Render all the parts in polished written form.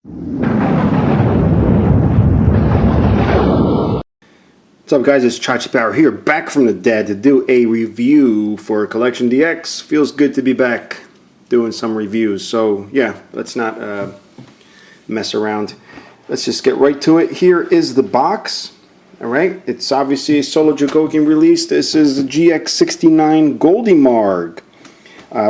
What's up guys, it's Chachipower here, back from the dead to do a review for CollectionDX. Feels good to be back doing some reviews, so yeah, let's not mess around. Let's just get right to it. Here is the box. Alright, it's obviously a solo Chogokin release. This is the GX-69 Goldymarg,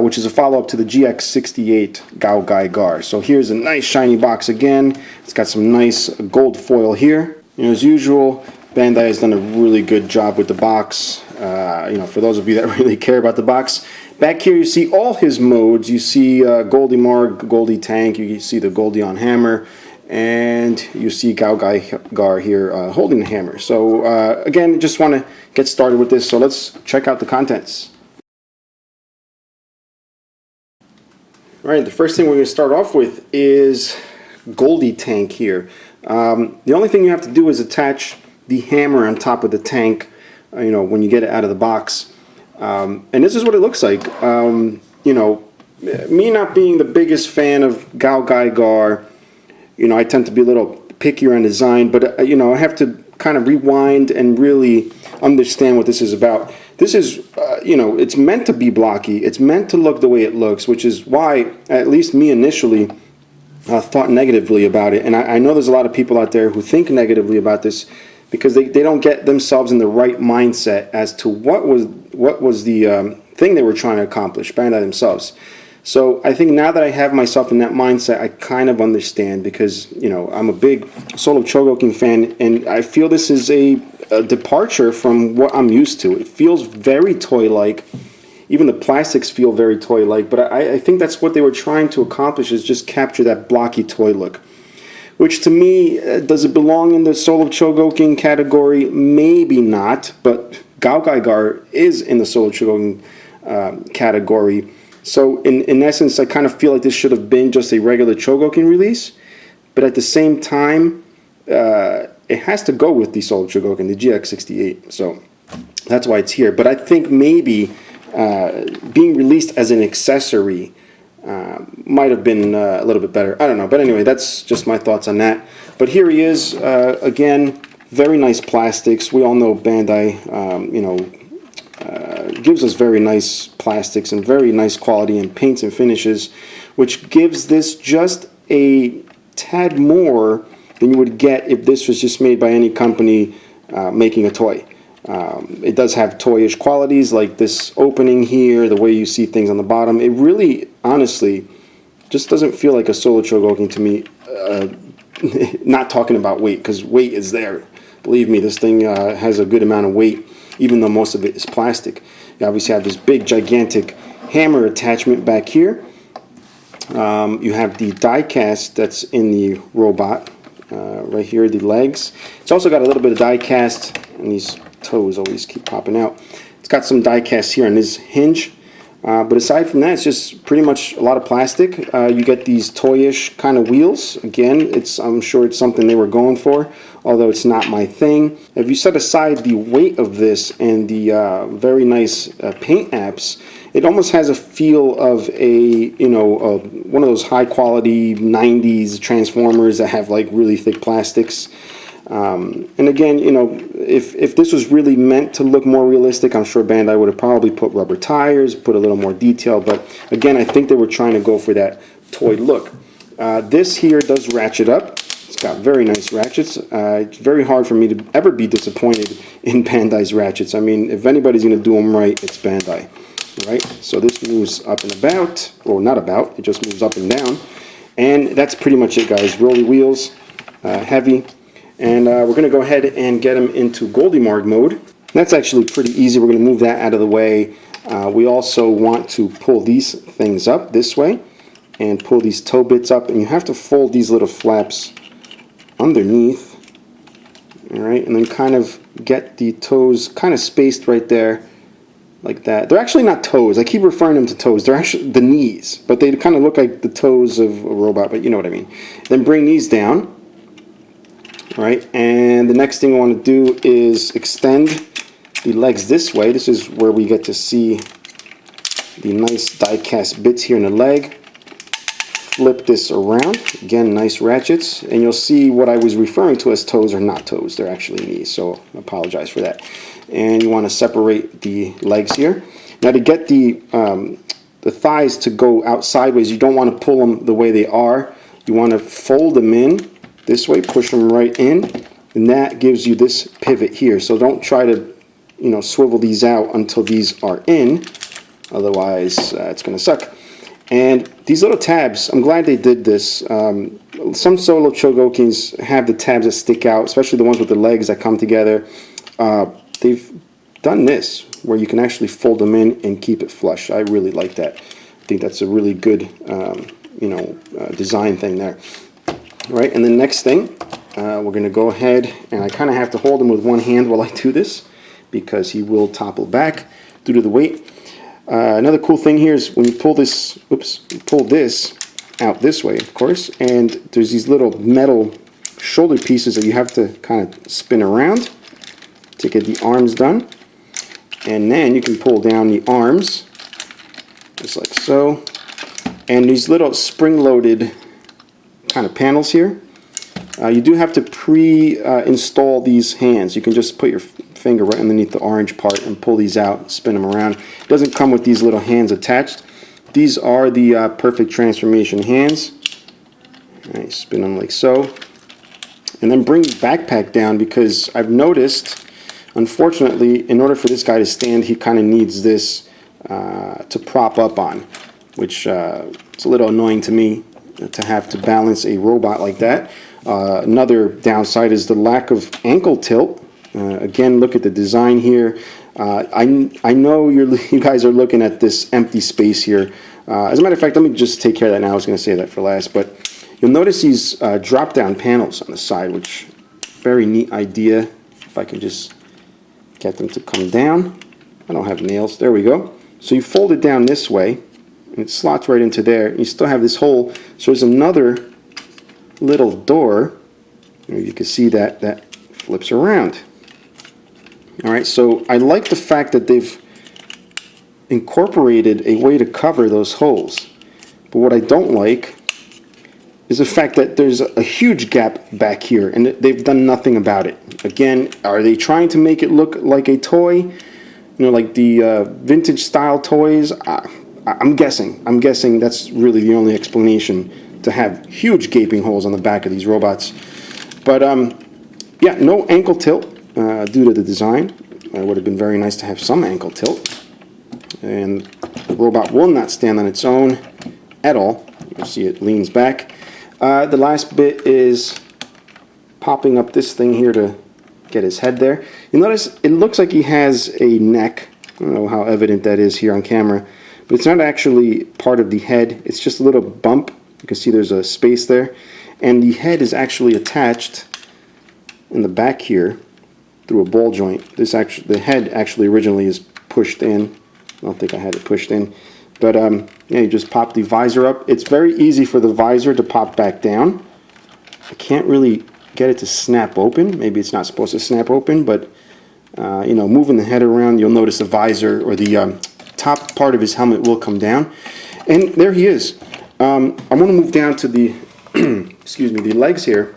which is a follow-up to the GX-68 Goldymarg. So here's a nice shiny box again. It's got some nice gold foil here. As usual, Bandai has done a really good job with the box. For those of you that really care about the box. Back here you see all his modes. You see Goldymarg, Goldie Tank, you see the Goldie on hammer, and you see Goldymarg here holding the hammer. So again, just want to get started with this, so let's check out the contents. Alright, the first thing we're going to start off with is Goldie Tank here. The only thing you have to do is attach the hammer on top of the tank, when you get it out of the box. And this is what it looks like. Me not being the biggest fan of Goldymarg, I tend to be a little pickier on design, but I have to kind of rewind and really understand what this is about. This is, it's meant to be blocky. It's meant to look the way it looks, which is why, at least me initially, thought negatively about it. And I know there's a lot of people out there who think negatively about this because they don't get themselves in the right mindset as to what was the thing they were trying to accomplish, Bandai themselves. So I think now that I have myself in that mindset, I kind of understand, because I'm a big solo Chogokin fan, and I feel this is a departure from what I'm used to. It feels very toy-like. Even the plastics feel very toy-like, but I think that's what they were trying to accomplish, is just capture that blocky toy look. Which to me, does it belong in the solo Chogokin category? Maybe not, but Goldymarg is in the solo Chogokin category. So in essence, I kind of feel like this should have been just a regular Chogokin release, but at the same time, it has to go with the solo Chogokin, the GX-68. So that's why it's here. But I think maybe being released as an accessory might have been a little bit better. I don't know, but anyway, that's just my thoughts on that. But here he is, again, very nice plastics. We all know Bandai, gives us very nice plastics and very nice quality in paints and finishes, which gives this just a tad more than you would get if this was just made by any company making a toy. It does have toyish qualities, like this opening here, the way you see things on the bottom. It really, honestly, just doesn't feel like a solo Chogokin to me. Not talking about weight, because weight is there. Believe me, this thing has a good amount of weight, even though most of it is plastic. You obviously have this big, gigantic hammer attachment back here. You have the die cast that's in the robot right here, the legs. It's also got a little bit of die cast, and these toes always keep popping out. It's got some die cast here on this hinge, but aside from that, it's just pretty much a lot of plastic. You get these toyish kind of wheels. Again, I'm sure it's something they were going for, although it's not my thing. If you set aside the weight of this and the very nice paint apps, it almost has a feel of a one of those high quality 90s Transformers that have like really thick plastics. And again, if this was really meant to look more realistic, I'm sure Bandai would have probably put rubber tires, put a little more detail, but again, I think they were trying to go for that toy look. This here does ratchet up. It's got very nice ratchets. It's very hard for me to ever be disappointed in Bandai's ratchets. I mean, if anybody's going to do them right, it's Bandai. Right? So this moves up and about, or not about, it just moves up and down. And that's pretty much it, guys. Rolly wheels, heavy. And we're going to go ahead and get them into Goldymarg mode. That's actually pretty easy. We're going to move that out of the way. We also want to pull these things up this way and pull these toe bits up. And you have to fold these little flaps underneath. Alright, and then kind of get the toes kind of spaced right there, like that. They're actually not toes. I keep referring them to toes. They're actually the knees, but they kind of look like the toes of a robot, but you know what I mean. Then bring these down. Alright, and the next thing I want to do is extend the legs this way. This is where we get to see the nice die cast bits here in the leg. flip this around. Again, nice ratchets, and you'll see what I was referring to as toes are not toes. They're actually knees, so I apologize for that. And you want to separate the legs here. Now to get the thighs to go out sideways, you don't want to pull them the way they are. You want to fold them in this way, push them right in, and that gives you this pivot here. So don't try to, you know, swivel these out until these are in, otherwise it's going to suck. And these little tabs, I'm glad they did this. Some solo Chogokins have the tabs that stick out, especially the ones with the legs that come together. They've done this where you can actually fold them in and keep it flush. I really like that. I think that's a really good design thing there. All right, and the next thing, we're going to go ahead, and I kind of have to hold him with one hand while I do this because he will topple back due to the weight. Another cool thing here is when you pull this, pull this out this way, of course, and there's these little metal shoulder pieces that you have to kind of spin around to get the arms done. And then you can pull down the arms, just like so. And these little spring-loaded kind of panels here, you do have to pre-install these hands. You can just put your finger right underneath the orange part and pull these out, spin them around. It doesn't come with these little hands attached. These are the perfect transformation hands. All right, spin them like so. And then bring the backpack down, because I've noticed, unfortunately, in order for this guy to stand, he kind of needs this to prop up on, which it's a little annoying to me to have to balance a robot like that. Another downside is the lack of ankle tilt. Again, look at the design here. I know you guys are looking at this empty space here. As a matter of fact, let me just take care of that now. I was going to say that for last, but you'll notice these drop-down panels on the side, which very neat idea. If I can just get them to come down. I don't have nails. There we go. So you fold it down this way, and it slots right into there. You still have this hole. So there's another little door. You can see that flips around. All right, so I like the fact that they've incorporated a way to cover those holes. But what I don't like is the fact that there's a huge gap back here, and they've done nothing about it. Again, are they trying to make it look like a toy? You know, like the vintage style toys? I'm guessing that's really the only explanation, to have huge gaping holes on the back of these robots. But yeah, no ankle tilt due to the design. It would have been very nice to have some ankle tilt. And the robot will not stand on its own at all. You'll see it leans back. The last bit is popping up this thing here to get his head there. You notice it looks like he has a neck. I don't know how evident that is here on camera, but it's not actually part of the head. It's just a little bump. You can see there's a space there, and the head is actually attached in the back here through a ball joint. The head actually originally is pushed in. I don't think I had it pushed in, but yeah, you just pop the visor up. It's very easy for the visor to pop back down. I can't really get it to snap open. Maybe it's not supposed to snap open, but you know, moving the head around, you'll notice the visor or the top part of his helmet will come down, and there he is. I'm going to move down to the excuse me, the legs here.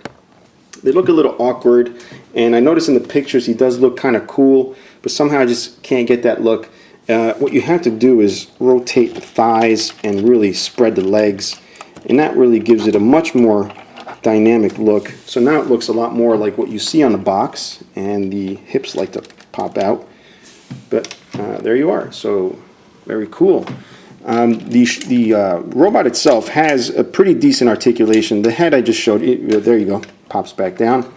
They look a little awkward, and I notice in the pictures he does look kind of cool, but somehow I just can't get that look. What you have to do is rotate the thighs and really spread the legs, and that really gives it a much more dynamic look. So now it looks a lot more like what you see on the box, and the hips like to pop out. But there you are. So very cool. The robot itself has a pretty decent articulation. The head I just showed, there you go, pops back down.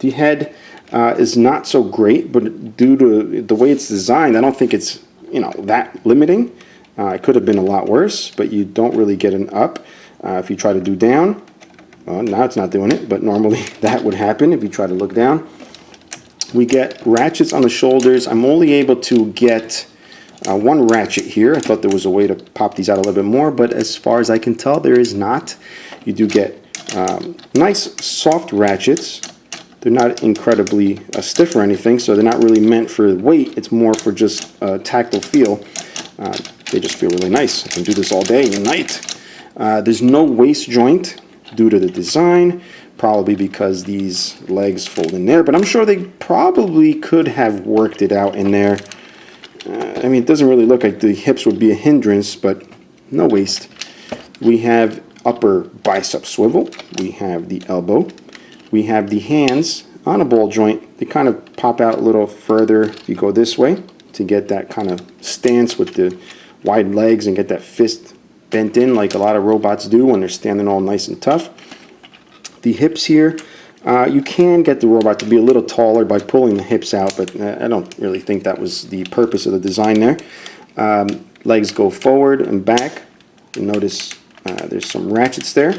The head is not so great, but due to the way it's designed, I don't think it's, you know, that limiting. It could have been a lot worse, but you don't really get an up. If you try to do down, well, now it's not doing it, but normally that would happen if you try to look down. We get ratchets on the shoulders. I'm only able to get one ratchet here. I thought there was a way to pop these out a little bit more, but as far as I can tell, there is not. You do get nice soft ratchets. They're not incredibly stiff or anything, so they're not really meant for weight. It's more for just tactile feel. They just feel really nice. I can do this all day and night. There's no waist joint due to the design, probably because these legs fold in there, but I'm sure they probably could have worked it out in there. I mean, it doesn't really look like the hips would be a hindrance, but no waist. We have upper bicep swivel. We have the elbow. We have the hands on a ball joint. They kind of pop out a little further if you go this way to get that kind of stance with the wide legs and get that fist bent in like a lot of robots do when they're standing all nice and tough. The hips here, you can get the robot to be a little taller by pulling the hips out, but I don't really think that was the purpose of the design there. Legs go forward and back. You notice there's some ratchets there.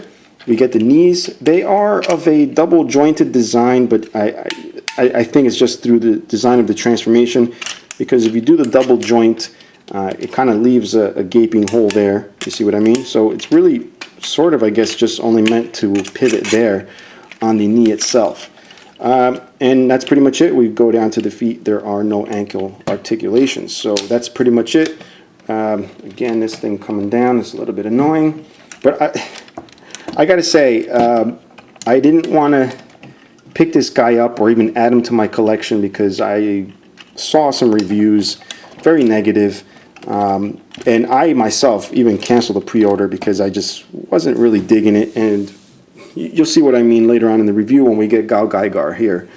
We get the knees. They are of a double jointed design, but I think it's just through the design of the transformation, because if you do the double joint, it kind of leaves a gaping hole there. You see what I mean? So it's really sort of, I guess, just only meant to pivot there on the knee itself. And that's pretty much it. We go down to the feet. There are no ankle articulations. So that's pretty much it. Again, this thing coming down is a little bit annoying. But I got to say, I didn't want to pick this guy up or even add him to my collection because I saw some reviews, very negative. And I myself even canceled the pre-order because I just wasn't really digging it, and you'll see what I mean later on in the review when we get Goldymarg here.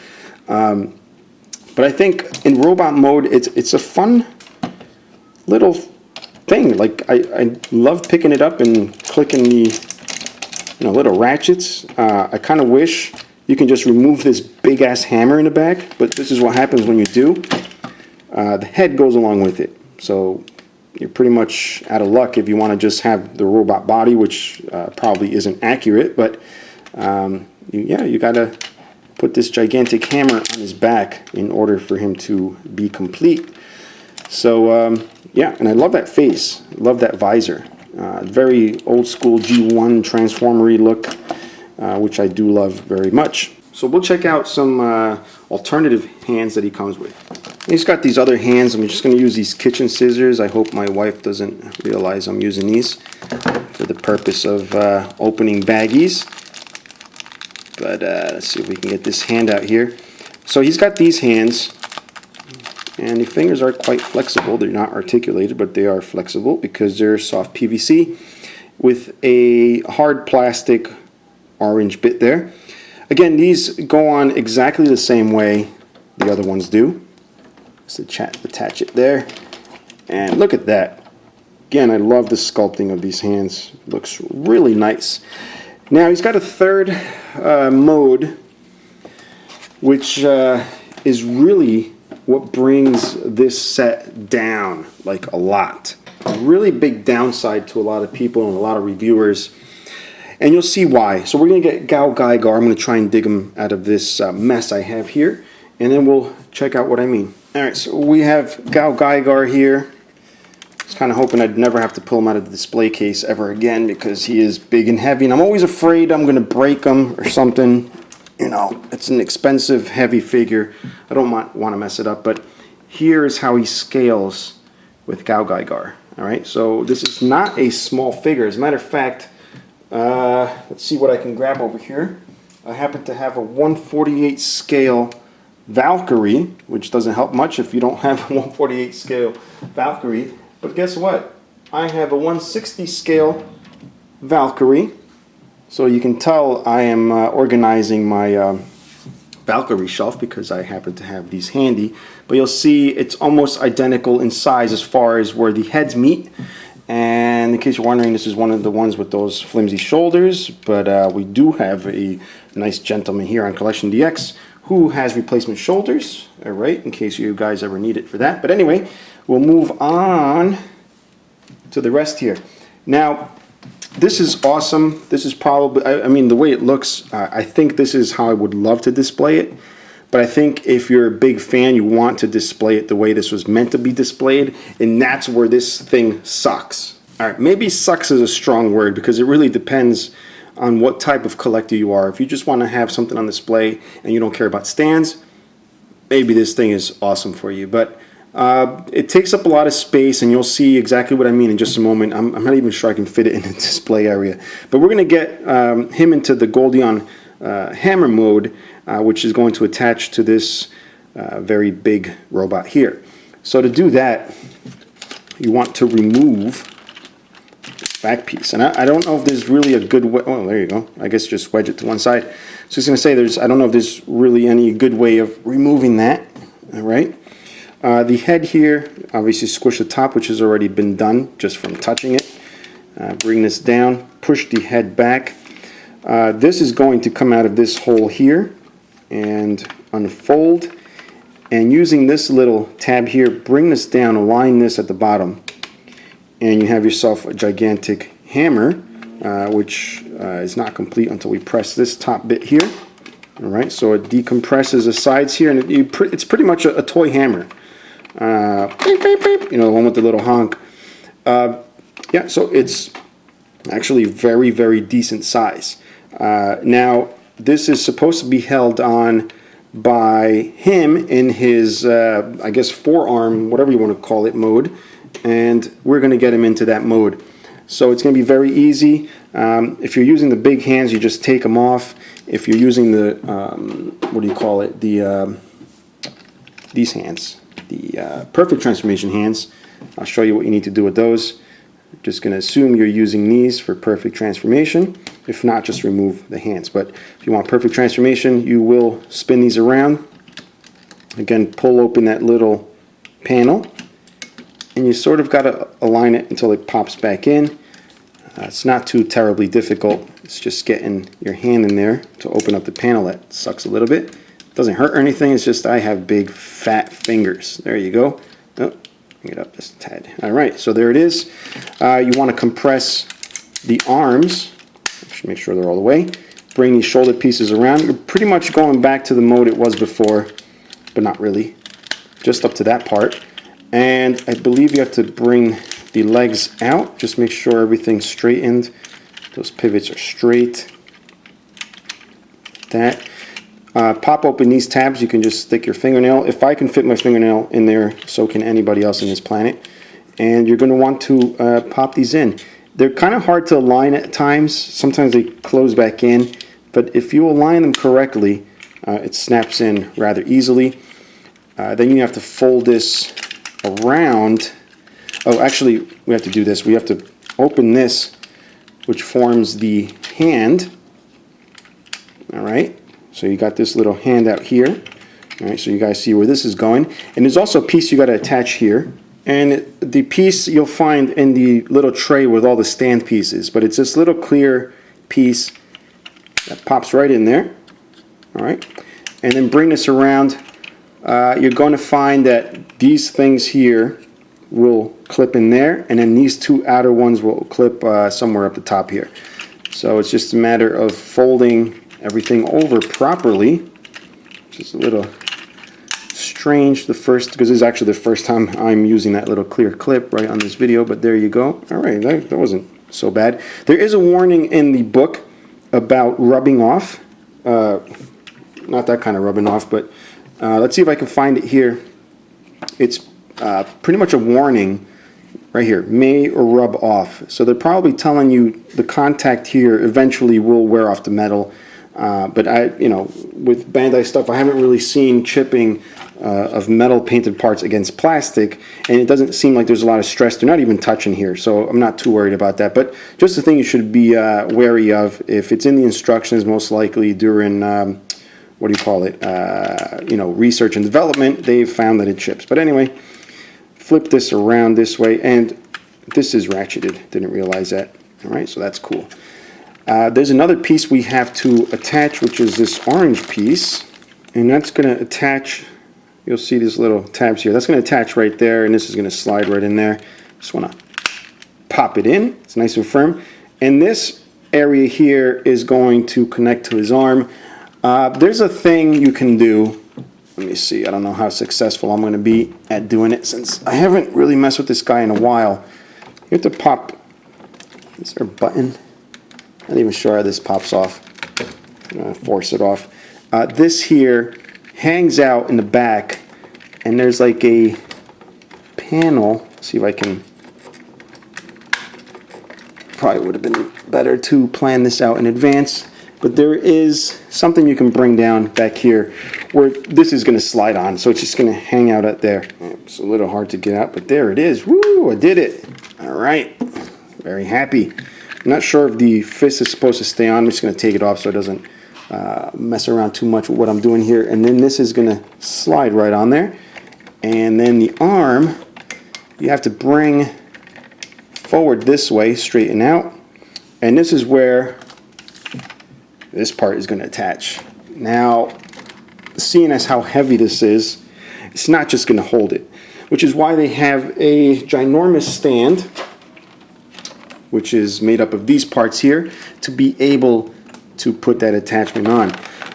But I think in robot mode, it's a fun little thing. Like I love picking it up and clicking the little ratchets. I kind of wish you can just remove this big ass hammer in the back, but this is what happens when you do. The head goes along with it, so you're pretty much out of luck if you want to just have the robot body, which probably isn't accurate, but you gotta put this gigantic hammer on his back in order for him to be complete. So yeah, and I love that face, love that visor, very old school G1 transformery look, which I do love very much. So we'll check out some alternative hands that he comes with. He's got these other hands. I'm just going to use these kitchen scissors. I hope my wife doesn't realize I'm using these for the purpose of opening baggies. But let's see if we can get this hand out here. So he's got these hands, and the fingers are quite flexible. They're not articulated, but they are flexible because they're soft PVC with a hard plastic orange bit there. Again, these go on exactly the same way the other ones do. Just attach it there, and look at that. Again, I love the sculpting of these hands. It looks really nice. Now he's got a third mode, which is really what brings this set down like a lot. A really big downside to a lot of people and a lot of reviewers, and you'll see why. So we're going to get Goldymarg. I'm going to try and dig him out of this mess I have here, and then we'll check out what I mean. Alright, so we have Goldymarg here. I was kind of hoping I'd never have to pull him out of the display case ever again because he is big and heavy, and I'm always afraid I'm going to break him or something. You know, it's an expensive, heavy figure. I don't want to mess it up, but here is how he scales with Goldymarg. Alright, so this is not a small figure. As a matter of fact, let's see what I can grab over here. I happen to have a 1/48 scale Valkyrie, which doesn't help much if you don't have a 1/48 scale Valkyrie. But guess what? I have a 1/60 scale Valkyrie. So you can tell I am organizing my Valkyrie shelf because I happen to have these handy. But you'll see it's almost identical in size as far as where the heads meet. And in case you're wondering, this is one of the ones with those flimsy shoulders. But we do have a nice gentleman here on CollectionDX who has replacement shoulders, all right, in case you guys ever need it for that. But anyway, we'll move on to the rest here. Now, this is awesome. This is probably, I mean, the way it looks, I think this is how I would love to display it. But I think if you're a big fan, you want to display it the way this was meant to be displayed, and that's where this thing sucks. All right, maybe sucks is a strong word because it really depends on what type of collector you are. If you just want to have something on display and you don't care about stands, maybe this thing is awesome for you. But It takes up a lot of space, and you'll see exactly what I mean in just a moment. I'm not even sure I can fit it in the display area. But we're going to get him into the Goldymarg hammer mode, which is going to attach to this very big robot here. So to do that, you want to remove this back piece. And I don't know if there's really a good way. Oh, there you go. I guess just wedge it to one side. So I was going to say, I don't know if there's really any good way of removing that. All right. The head here, obviously squish the top, which has already been done just from touching it. Bring this down, push the head back. This is going to come out of this hole here and unfold. And using this little tab here, bring this down, align this at the bottom, and you have yourself a gigantic hammer, which is not complete until we press this top bit here. All right, so it decompresses the sides here, and it's pretty much a toy hammer. Beep, beep, beep, you know, the one with the little honk. Yeah, so it's actually very, very decent size. Now, this is supposed to be held on by him in his, I guess, forearm, whatever you want to call it, mode, and we're going to get him into that mode. So it's going to be very easy. If you're using the big hands, you just take them off. If you're using the, what do you call it, these hands, the perfect transformation hands, I'll show you what you need to do with those. Just going to assume you're using these for perfect transformation. If not, just remove the hands. But if you want perfect transformation, you will spin these around. Again, pull open that little panel, and you sort of got to align it until it pops back in. It's not too terribly difficult. It's just getting your hand in there to open up the panel. That sucks a little bit. It doesn't hurt or anything. It's just I have big fat fingers. There you go. Oh, bring it up just a tad. All right, so there it is. You want to compress the arms. Make sure they're all the way. Bring these shoulder pieces around. You're pretty much going back to the mode it was before, but not really. Just up to that part. And I believe you have to bring the legs out. Just make sure everything's straightened. Those pivots are straight. That. Pop open these tabs. You can just stick your fingernail. If I can fit my fingernail in there, so can anybody else on this planet. And you're going to want to pop these in. They're kind of hard to align at times. Sometimes they close back in. But if you align them correctly, it snaps in rather easily. Then you have to fold this around. Oh, actually, we have to do this. We have to open this, which forms the hand. All right. So you got this little hand out here. All right. So you guys see where this is going. And there's also a piece you got to attach here. And the piece you'll find in the little tray with all the stand pieces. But it's this little clear piece that pops right in there. All right. And then bring this around. You're going to find that these things here will clip in there, and then these two outer ones will clip somewhere up the top here. So it's just a matter of folding everything over properly, which is a little strange because this is actually the first time I'm using that little clear clip right on this video, but there you go. All right, that wasn't so bad. There is a warning in the book about rubbing off. Not that kind of rubbing off, but let's see if I can find it here. It's pretty much a warning right here, may or rub off. So they're probably telling you the contact here eventually will wear off the metal. But with Bandai stuff, I haven't really seen chipping of metal painted parts against plastic, and it doesn't seem like there's a lot of stress. They're not even touching here, so I'm not too worried about that. But just the thing you should be wary of, if it's in the instructions, most likely during what do you call it? Research and development, they've found that it chips. But anyway, flip this around this way, and this is ratcheted. Didn't realize that. All right, so that's cool. There's another piece we have to attach, which is this orange piece, and that's going to attach. You'll see these little tabs here. That's going to attach right there, and this is going to slide right in there. Just want to pop it in. It's nice and firm. And this area here is going to connect to his arm. There's a thing you can do. Let me see. I don't know how successful I'm going to be at doing it, since I haven't really messed with this guy in a while. You have to pop. Is there a button? I'm not even sure how this pops off. I'm going to force it off. This here hangs out in the back, and there's like a panel. See if I can, probably would have been better to plan this out in advance, but there is something you can bring down back here where this is going to slide on, so it's just going to hang out at there. It's a little hard to get out, but there it is. Woo, I did it. All right, very happy. I'm not sure if the fist is supposed to stay on. I'm just going to take it off so it doesn't mess around too much with what I'm doing here. And then this is going to slide right on there. And then the arm, you have to bring forward this way, straighten out. And this is where this part is going to attach. Now, seeing as how heavy this is, it's not just going to hold it, which is why they have a ginormous stand, which is made up of these parts here, to be able to put that attachment on.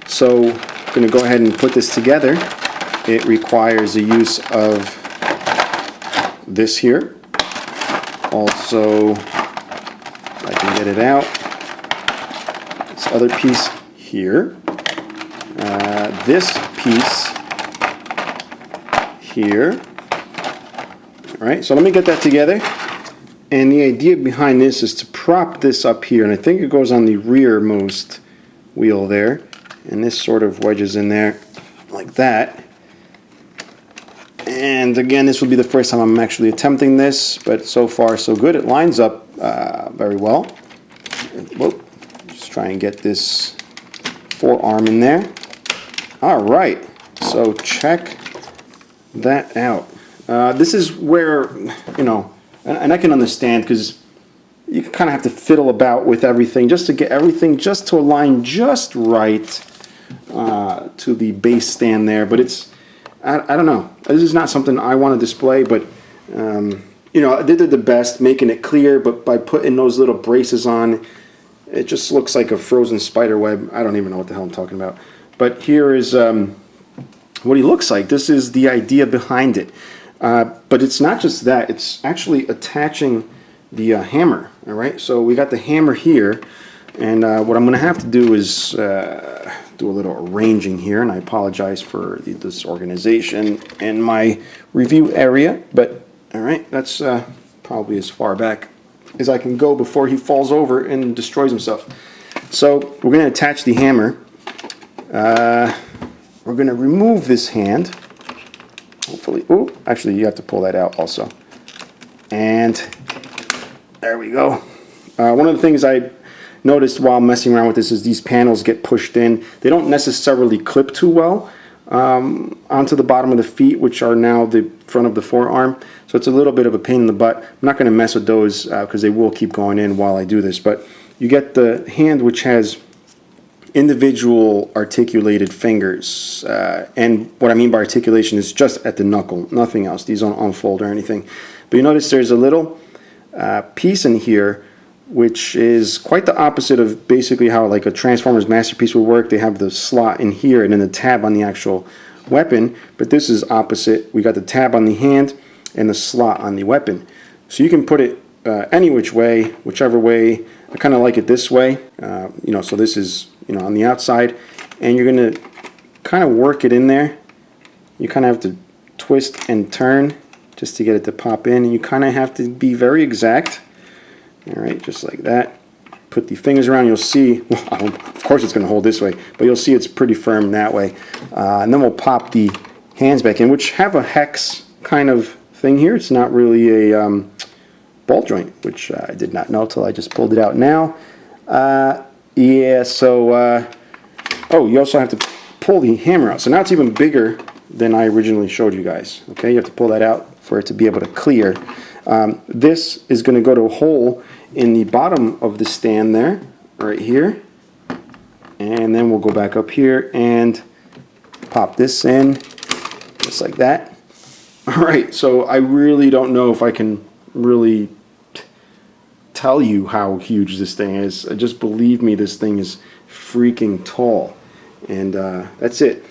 So I'm going to go ahead and put this together. It requires the use of this here. Also, if I can get it out, this other piece here. This piece here. All right, so let me get that together. And the idea behind this is to prop this up here, and I think it goes on the rearmost wheel there, and this sort of wedges in there like that. And again, this will be the first time I'm actually attempting this, but so far so good. It lines up very well. Whoa. Just try and get this forearm in there. All right, so check that out. This is where, you know, and I can understand, because you kind of have to fiddle about with everything just to get everything just to align just right to the base stand there. But it's, I don't know. This is not something I want to display, but you know, they did the best making it clear, but by putting those little braces on, it just looks like a frozen spider web. I don't even know what the hell I'm talking about. But here is what he looks like. This is the idea behind it. But it's not just that, it's actually attaching the hammer. All right, so we got the hammer here, and what I'm going to have to do is do a little arranging here, and I apologize for the disorganization in my review area, but all right, that's probably as far back as I can go before he falls over and destroys himself. So we're going to attach the hammer. We're going to remove this hand. Hopefully, oh, actually you have to pull that out also. And there we go. One of the things I noticed while messing around with this is these panels get pushed in. They don't necessarily clip too well onto the bottom of the feet, which are now the front of the forearm. So it's a little bit of a pain in the butt. I'm not going to mess with those because they will keep going in while I do this. But you get the hand, which has individual articulated fingers, and what I mean by articulation is just at the knuckle, nothing else. These don't unfold or anything. But you notice there's a little piece in here which is quite the opposite of basically how like a Transformers Masterpiece would work. They have the slot in here and then the tab on the actual weapon, but this is opposite. We got the tab on the hand and the slot on the weapon. So you can put it any which way, whichever way. I kind of like it this way, you know, so this is, you know, on the outside, and you're going to kind of work it in there. You kind of have to twist and turn just to get it to pop in, and you kind of have to be very exact. All right, just like that. Put the fingers around, you'll see, well, of course it's going to hold this way, but you'll see it's pretty firm that way. And then we'll pop the hands back in, which have a hex kind of thing here. It's not really a ball joint, which I did not know till I just pulled it out now. Yeah, so, oh, you also have to pull the hammer out. So now it's even bigger than I originally showed you guys. Okay, you have to pull that out for it to be able to clear. This is going to go to a hole in the bottom of the stand there, right here. And then we'll go back up here and pop this in, just like that. All right, so I really don't know if I can really tell you how huge this thing is. Just believe me, this thing is freaking tall. And that's it.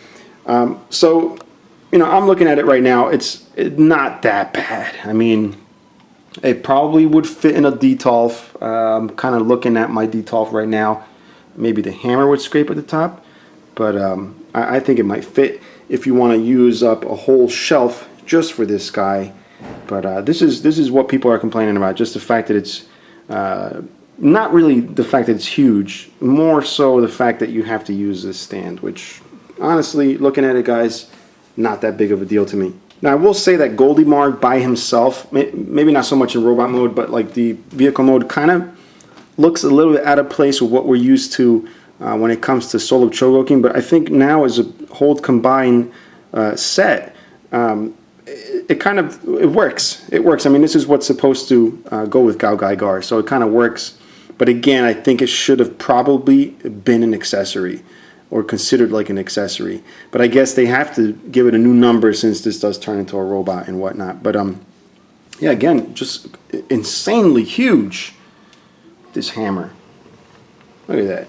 So, you know, I'm looking at it right now. It's not that bad. I mean, it probably would fit in a detolf. I'm kind of looking at my detolf right now. Maybe the hammer would scrape at the top, but I think it might fit if you want to use up a whole shelf just for this guy. But this is what people are complaining about. Just the fact that it's not really the fact that it's huge, more so the fact that you have to use this stand, which honestly, looking at it, guys, not that big of a deal to me. Now, I will say that Goldymarg by himself, maybe not so much in robot mode, but like the vehicle mode, kind of looks a little bit out of place with what we're used to when it comes to solo Chogokin. But I think now as a whole combined set, it works. It works. I mean, this is what's supposed to go with Goldymarg, so it kind of works. But again, I think it should have probably been an accessory, or considered like an accessory. But I guess they have to give it a new number since this does turn into a robot and whatnot. But yeah, again, just insanely huge, this hammer. Look at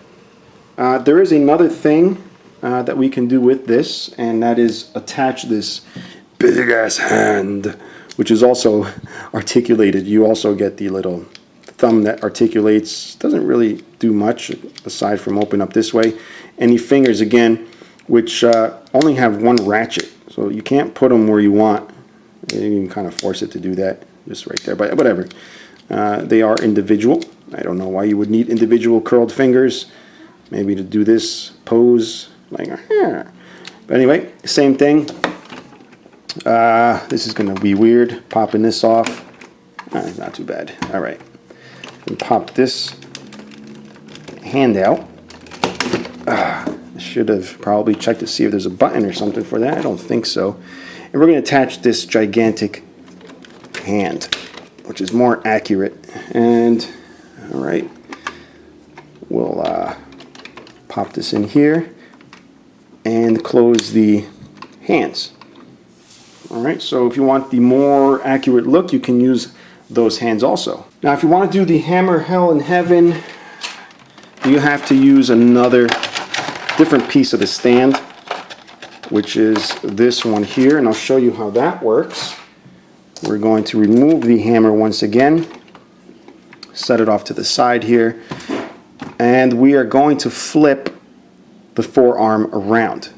that. There is another thing that we can do with this, and that is attach this big ass hand, which is also articulated. You also get the little thumb that articulates. Doesn't really do much aside from open up this way. And the fingers, again, which only have one ratchet, so you can't put them where you want. You can kind of force it to do that, just right there, but whatever. They are individual. I don't know why you would need individual curled fingers. Maybe to do this pose, like, but anyway, same thing. This is going to be weird, popping this off. Not too bad. All right. And pop this hand out. I should have probably checked to see if there's a button or something for that. I don't think so. And we're going to attach this gigantic hand, which is more accurate. And, all right, we'll pop this in here and close the hands. All right, so if you want the more accurate look, you can use those hands also. Now, if you want to do the hammer hell in heaven, you have to use another different piece of the stand, which is this one here, and I'll show you how that works. We're going to remove the hammer once again, set it off to the side here, and we are going to flip the forearm around.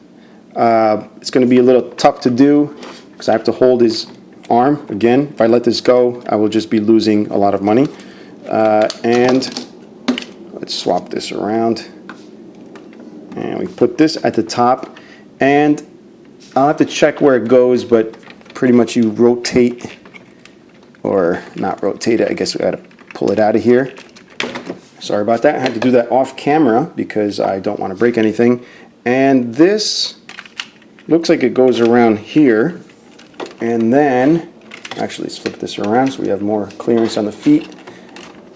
It's going to be a little tough to do because I have to hold his arm. Again, if I let this go, I will just be losing a lot of money. And let's swap this around. And we put this at the top, and I'll have to check where it goes, but pretty much you rotate, or not rotate it, I guess we got to pull it out of here. Sorry about that. I had to do that off camera because I don't want to break anything. And this looks like it goes around here, and then actually let's flip this around so we have more clearance on the feet.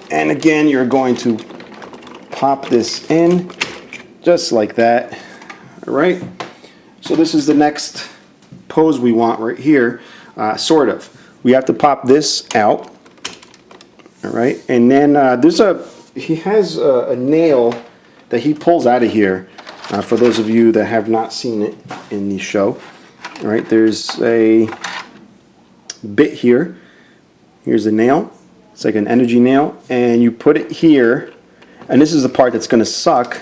And again, you're going to pop this in just like that. All right, so this is the next pose we want right here. Sort of, we have to pop this out. All right, and then he has a nail that he pulls out of here. For those of you that have not seen it in the show, all right, there's a bit here. Here's the nail. It's like an energy nail, and you put it here, and this is the part that's going to suck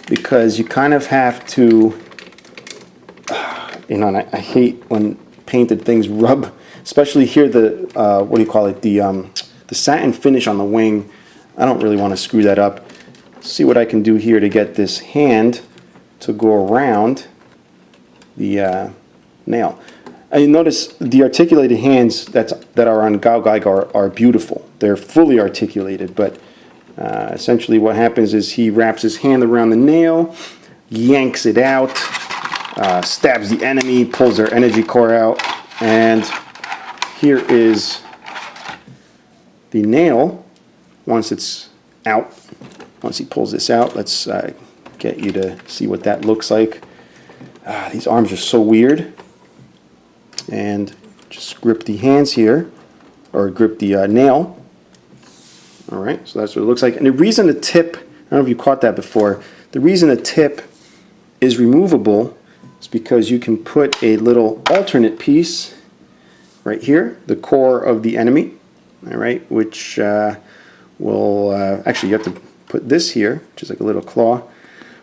because you kind of have to, you know, and I hate when painted things rub, especially here the what do you call it, the satin finish on the wing. I don't really want to screw that up. See what I can do here to get this hand to go around the nail. And you notice the articulated hands that are on Goldymarg are beautiful. They're fully articulated, but essentially what happens is he wraps his hand around the nail, yanks it out, stabs the enemy, pulls their energy core out, and here is the nail once it's out. Once he pulls this out, let's get you to see what that looks like. These arms are so weird. And just grip the hands here, or grip the nail. All right, so that's what it looks like. And the reason the tip, I don't know if you caught that before, the reason the tip is removable is because you can put a little alternate piece right here, the core of the enemy, all right, which will, actually you have to put this here, which is like a little claw.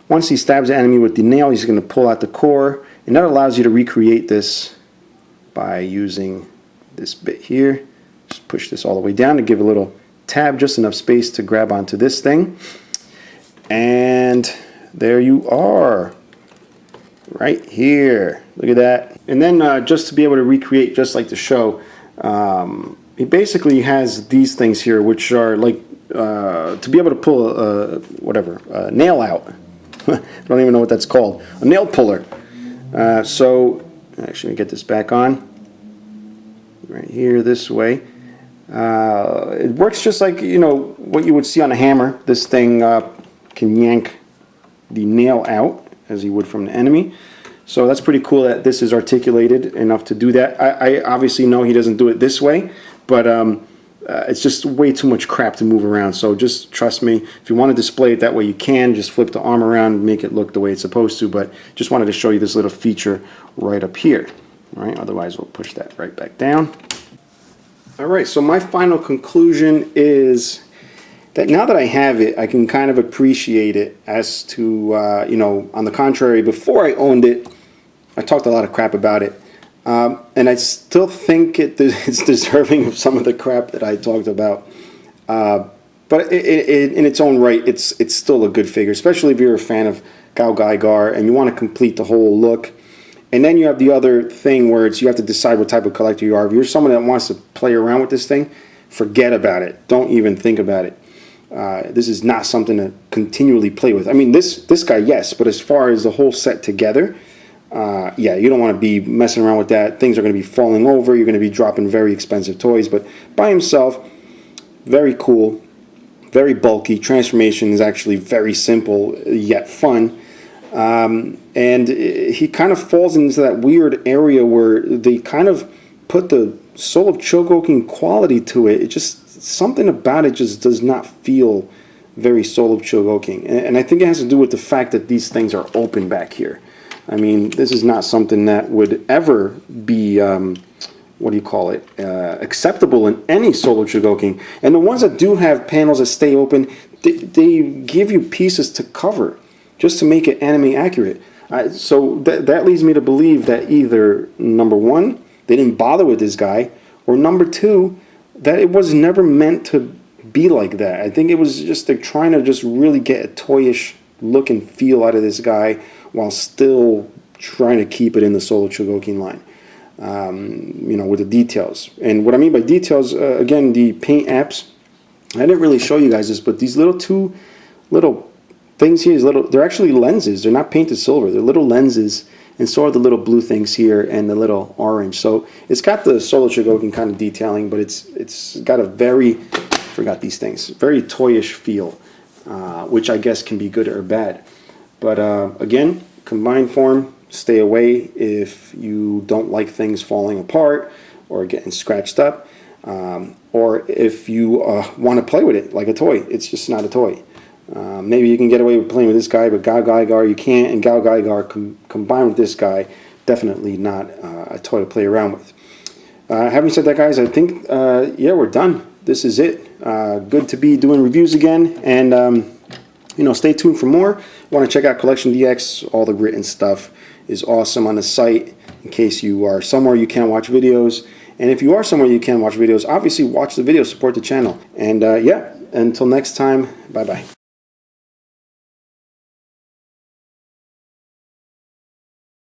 Once he stabs the enemy with the nail, he's going to pull out the core, and that allows you to recreate this by using this bit here. Just push this all the way down to give a little tab, just enough space to grab onto this thing. And there you are, right here. Look at that. And then just to be able to recreate just like the show, he basically has these things here, which are like to be able to pull a nail out. I don't even know what that's called. A nail puller. So actually, get this back on right here this way. It works just like, you know, what you would see on a hammer. This thing can yank the nail out as you would from the enemy. So that's pretty cool that this is articulated enough to do that. I obviously know he doesn't do it this way, but it's just way too much crap to move around. So just trust me, if you want to display it that way, you can. Just flip the arm around and make it look the way it's supposed to. But just wanted to show you this little feature right up here. All right, otherwise we'll push that right back down. All right, so my final conclusion is that now that I have it, I can kind of appreciate it. As to, you know, on the contrary, before I owned it, I talked a lot of crap about it. And I still think it's deserving of some of the crap that I talked about. But in its own right, it's still a good figure, especially if you're a fan of Goldymarg and you want to complete the whole look. And then you have the other thing where you have to decide what type of collector you are. If you're someone that wants to play around with this thing, forget about it. Don't even think about it. This is not something to continually play with. I mean, this guy, yes, but as far as the whole set together, yeah, you don't want to be messing around with that. Things are going to be falling over. You're going to be dropping very expensive toys. But by himself, very cool, very bulky. Transformation is actually very simple yet fun. And he kind of falls into that weird area where they kind of put the Soul of Chogokin quality to it. It just, something about it just does not feel very Soul of Chogokin. And I think it has to do with the fact that these things are open back here. I mean, this is not something that would ever be, what do you call it, acceptable in any Soul of Chogokin. And the ones that do have panels that stay open, they give you pieces to cover just to make it anime accurate. So that leads me to believe that either, number one, they didn't bother with this guy, or number two, that it was never meant to be like that. I think it was just, they're trying to just really get a toyish look and feel out of this guy while still trying to keep it in the Soul of Chogokin line, you know, with the details. And what I mean by details, again, the paint apps, I didn't really show you guys this, but these two little things here, they're actually lenses. They're not painted silver. They're little lenses, and so are the little blue things here and the little orange. So it's got the Soul of Chogokin kind of detailing, but it's got a very, forgot these things, very toyish feel, which I guess can be good or bad. But again, combined form, stay away if you don't like things falling apart or getting scratched up, or if you want to play with it like a toy. It's just not a toy. Maybe you can get away with playing with this guy, but Goldymarg you can't, and Goldymarg combined with this guy, definitely not a toy to play around with. Having said that, guys, I think, yeah, we're done. This is it. Good to be doing reviews again, and you know, stay tuned for more. Want to check out CollectionDX? All the written stuff is awesome on the site in case you are somewhere you can't watch videos. And if you are somewhere you can't watch videos, obviously watch the video, support the channel. And yeah, until next time, bye-bye.